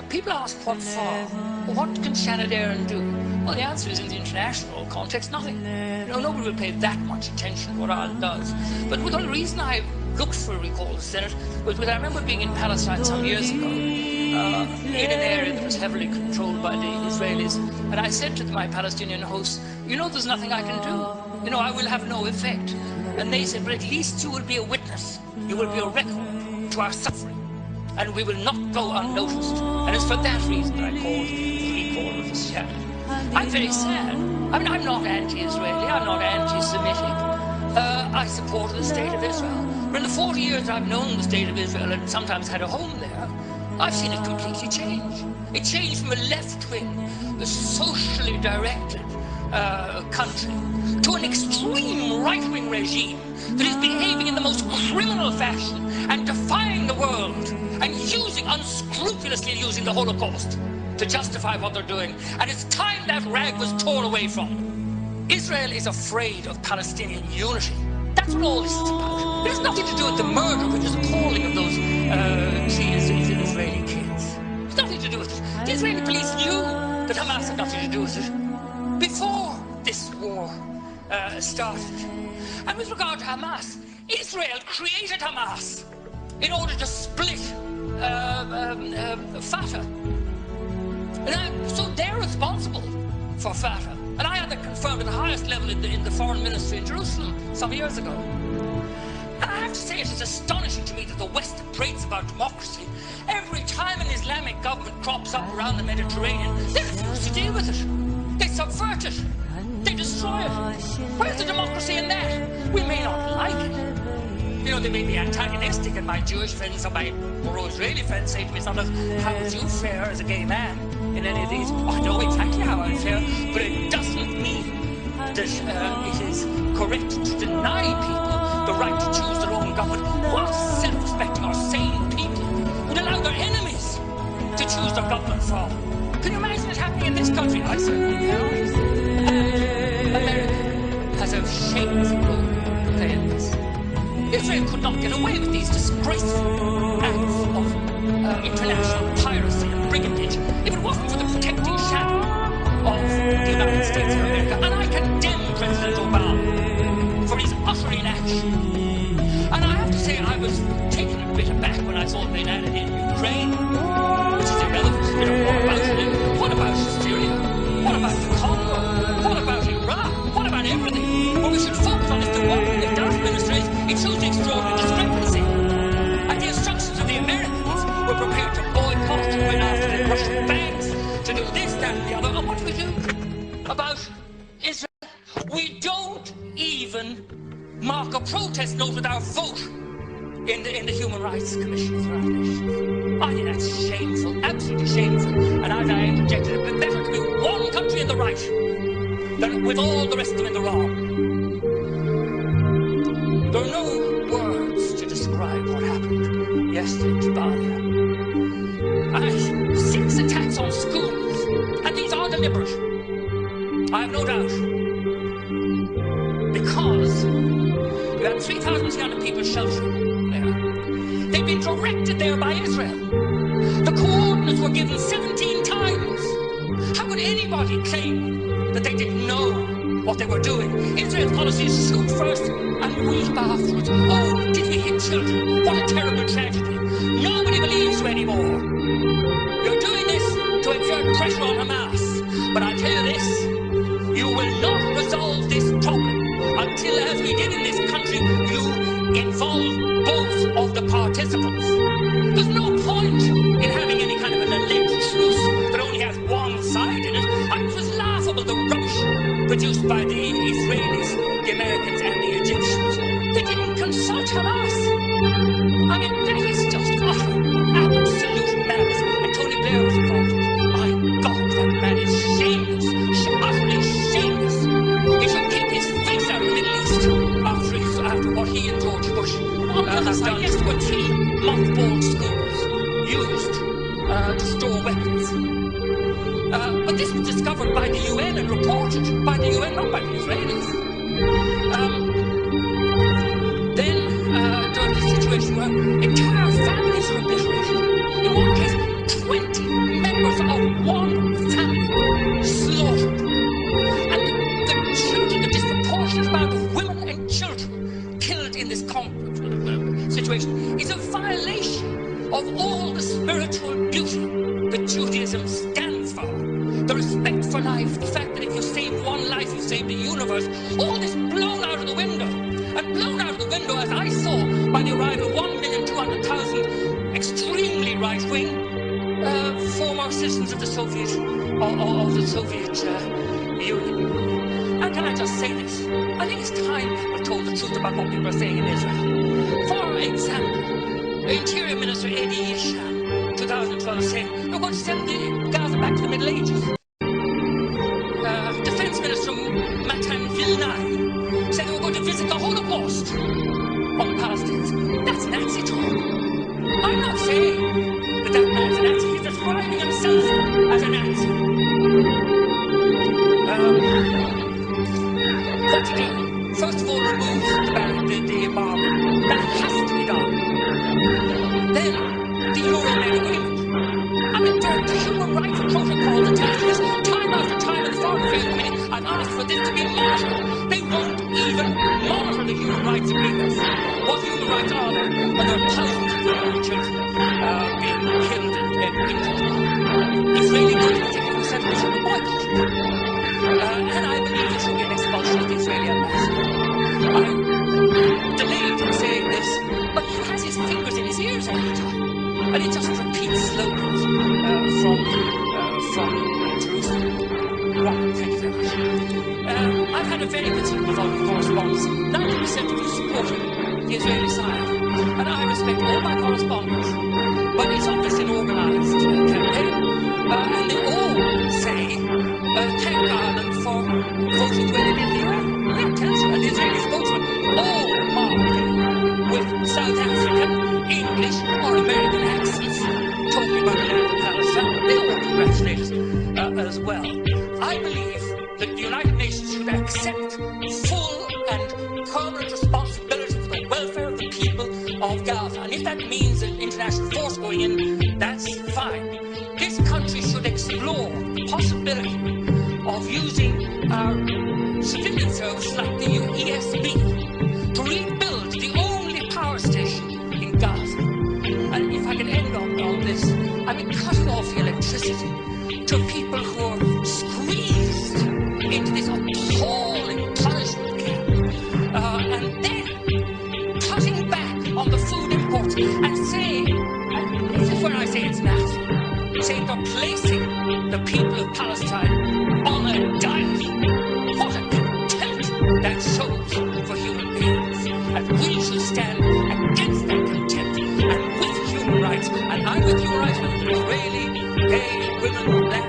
People ask what for. What can Shannon Aaron do? Well, the answer is in the international context, nothing. Nobody will pay that much attention to what Ireland does. But the only reason I looked for a recall to the Senate was because I remember being in Palestine some years ago in an area that was heavily controlled by the Israelis. And I said to my Palestinian hosts, there's nothing I can do. I will have no effect. And they said, but at least you will be a witness. You will be a record to our suffering. And we will not go unnoticed. And it's for that reason that I called the recall of the Senate. I'm very sad. I'm not anti-Israeli. I'm not anti-Semitic. I support the state of Israel. But in the 40 years I've known the state of Israel and sometimes had a home there, I've seen it completely change. It changed from a left-wing, socially directed country to an extreme right-wing regime that is behaving in the most criminal fashion and defying the world and unscrupulously using the Holocaust to justify what they're doing. And it's time that rag was torn away from them. Israel is afraid of Palestinian unity. That's what all this is about. It has nothing to do with the murder, which is appalling, of those three Israeli kids. It's nothing to do with it. The Israeli police knew that Hamas had nothing to do with it before this war started. And with regard to Hamas, Israel created Hamas in order to split Fatah. So they're responsible for Fatah. And I had that confirmed at the highest level in the foreign ministry in Jerusalem some years ago. And I have to say, it is astonishing to me that the West prates about democracy. Every time an Islamic government crops up around the Mediterranean, they refuse to deal with it. They subvert it. They destroy it. Where's the democracy in that? We may not like it. They may be antagonistic, and my Jewish friends or my pro-Israeli friends say to me sometimes, how would you fare as a gay man in any of these? I know exactly how I would fare, but it doesn't mean that it is correct to deny people the right to choose their own government. What self-respecting or sane people would allow their enemies to choose their government from? Can you imagine it happening in this country? I certainly cannot. And America has a shameful role to play in this. Israel could not get away with these disgraceful acts of international piracy and brigandage if it wasn't for the protecting shadow of the United States of America. And I condemn President Obama for his utter inaction. And I have to say, I was taken a bit aback when I saw that they'd added in Ukraine, which is irrelevant. What about it? What about Syria? What about the Congo? What about Iraq? What about everything? What we should focus on is the one thing it does, ministers. It shows the extraordinary discrepancy. And the instructions of the Americans were prepared to boycott and went after the Russian banks to do this, that, and the other. And what do we do about Israel? We don't even mark a protest note with our vote in the Human Rights Commission of the United Nations. I think that's shameful, absolutely shameful. And as I interjected, it would be better to be one country in the right than with all the rest of them in the wrong. There are no words to describe what happened yesterday to Bali. 6 attacks on schools, and these are deliberate. I have no doubt. Because you had 3,300 people sheltering there. They'd been directed there by Israel. The coordinates were given 17 times. How could anybody claim that they didn't know what they were doing? Israel's policy is to shoot first and weep afterwards. Oh, did we hit children? What a terrible tragedy. Nobody believes you anymore. You're doing this to exert pressure on Hamas. But I'll tell you this, you will not resolve this problem until, as we did in this country, you involve both of the participants. There's no point in having any kind of an alleged truce that only has one side in it. And it was laughable, the rubbish produced by the Israelis, the Americans and the Egyptians. They didn't consult Hamas. I mean, that is just utter, absolute madness. And Tony Blair was involved in it. My God, that man is shameless, utterly shameless. He should keep his face out of the Middle East after what he and George Bush have done. Yes, were 3 mothballed schools used to store weapons. But this was discovered by the UN and reported by the UN, not by the Israelis. Then there was a situation where entire families were obliterated. In one case, 20 that Judaism stands for. The respect for life, the fact that if you save one life, you save the universe. All this blown out of the window. And blown out of the window, as I saw, by the arrival of 1,200,000 extremely right-wing former citizens of the Soviet Union. And can I just say this? I think it's time people told the truth about what people are saying in Israel. For example, Interior Minister Eddie Isham, 2012, saying they're going to send the Gaza back to the Middle Ages. Defense Minister Matan Vilnai said they were going to visit the Holocaust on the Palestinians. That's Nazi talk. I'm not saying that that man's a Nazi. He's describing himself as a Nazi. What to do? First of all, remove the embargo. That has to be done. Then, the Euro-Med agreement. I mean, the human rights protocol that tells us time after time in the Foreign Affairs Committee, I've asked for this to be monitored. They won't even monitor the human rights agreements. What human rights are there when there are thousands of women and children being killed and injured? Israeli military said we should be boycotted. And I believe there should be an expulsion of the Israeli ambassador. I'm delayed in saying this, but he has his fingers in his ears all the time. And he just repeats slogans from Jerusalem. Right, thank you very much. I've had a very considerable volume of correspondence. 90% of you supporting the Israeli side. And I respect all my correspondence. But it's obviously an organised campaign. And they all say, thank Ireland for voting the way they did in the UN. Yeah, tells you, and the Israeli spokesman, all marked with South African, English, or American accents, talking about the land of Palestine. They all congratulate us as well. I believe that the United Nations should accept full and permanent responsibility for the welfare of the people of Gaza. And if that means an international force going in, that's fine. This country should explore the possibility of using our civilian service like the ESB to rebuild the only power station in Gaza. And if I can end on this, I mean cutting off the electricity to people who are squeezed into this appalling punishment camp, and then cutting back on the food imports and saying, and this is where I say it's nasty, saying they're placing the people of Palestine on a diet. What a contempt that shows for human beings. And we should stand against that contempt and with human rights. And I'm with human rights with Israeli, gay, women, black,